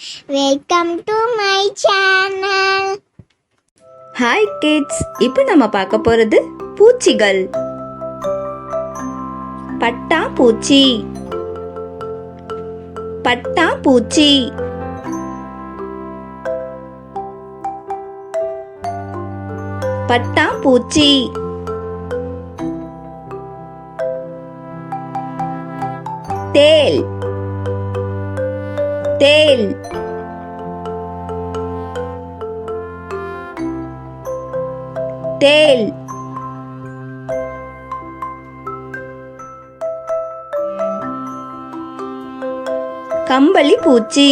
Welcome to my channel. Hi kids, இப்போ நம்ம பார்க்க போறது பூச்சிகள். பட்டாம்பூச்சி, பட்டாம்பூச்சி, பட்டாம்பூச்சி, தேல், தேல், தேல், கம்பளி பூச்சி,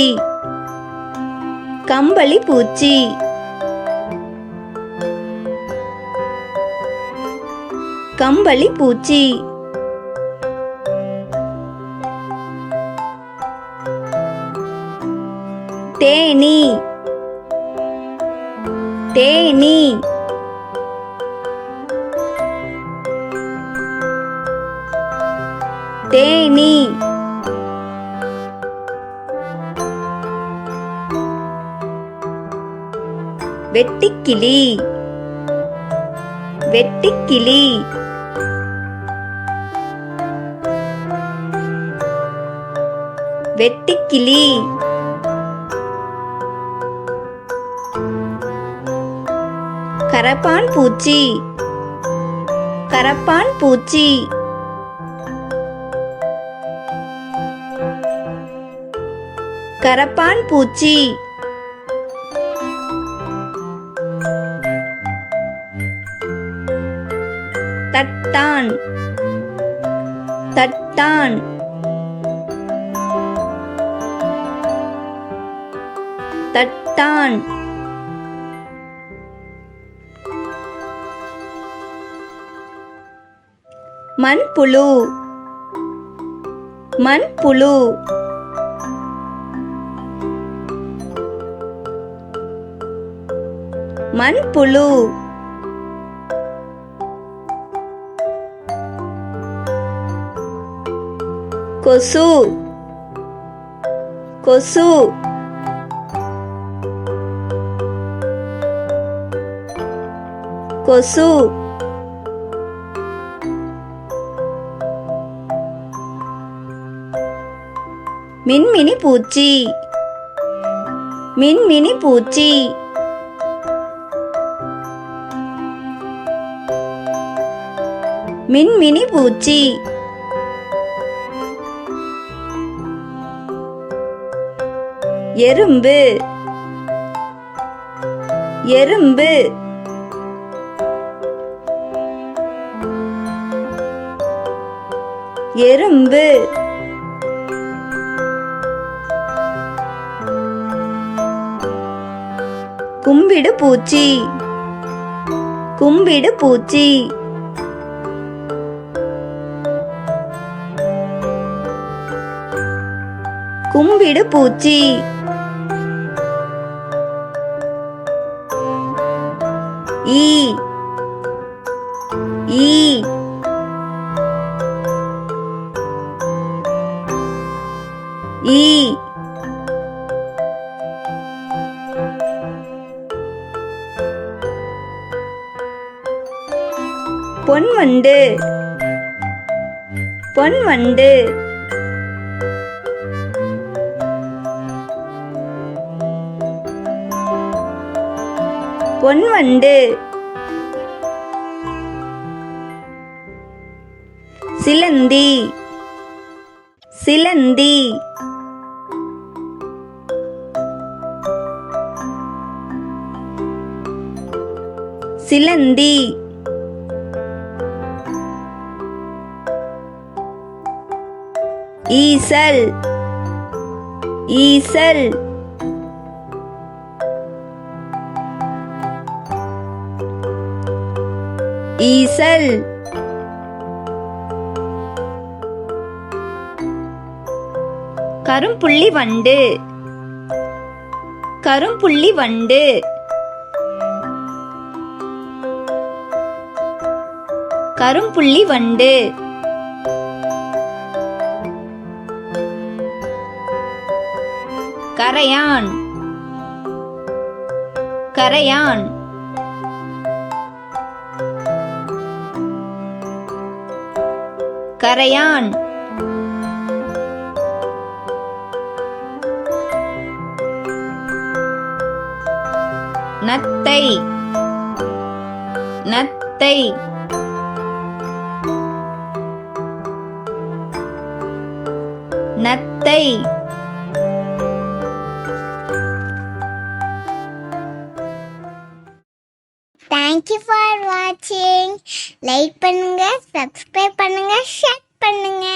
கம்பளி பூச்சி, கம்பளி பூச்சி, தேனி, தேனி, தேனி, வெட்டுக்கிளி, வெட்டுக்கிளி, வெட்டுக்கிளி, கரப்பான் பூச்சி, கரப்பான் பூச்சி, கரப்பான் பூச்சி, தட்டான், தட்டான், தட்டான், மண்புழு, மண்புழு, மண்புழு, கொசு, கொசு, கொசு, மின்மினி பூச்சி, மின்மினி பூச்சி, மின்மினி பூச்சி, எறும்பு, எறும்பு, எறும்பு, கும்பிடு பூச்சி, கும்பிடு பூச்சி, கும்பிடு பூச்சி, ஈ, ஈ, ஈ, பொன்வண்டு, பொன்வண்டு, பொன்வண்டு, சிலந்தி, சிலந்தி, சிலந்தி, ஈசல், ஈசல், ஈசல், கரும்புள்ளி வண்டு, கரும்புள்ளி வண்டு, கரும்புள்ளி வண்டு, கரையான் கரையான் கரையான் நத்தை நத்தை நத்தை தேங்க்யூ ஃபார் வாட்சிங். லைக் பண்ணுங்க, சப்ஸ்கிரைப் பண்ணுங்க, ஷேர் பண்ணுங்க.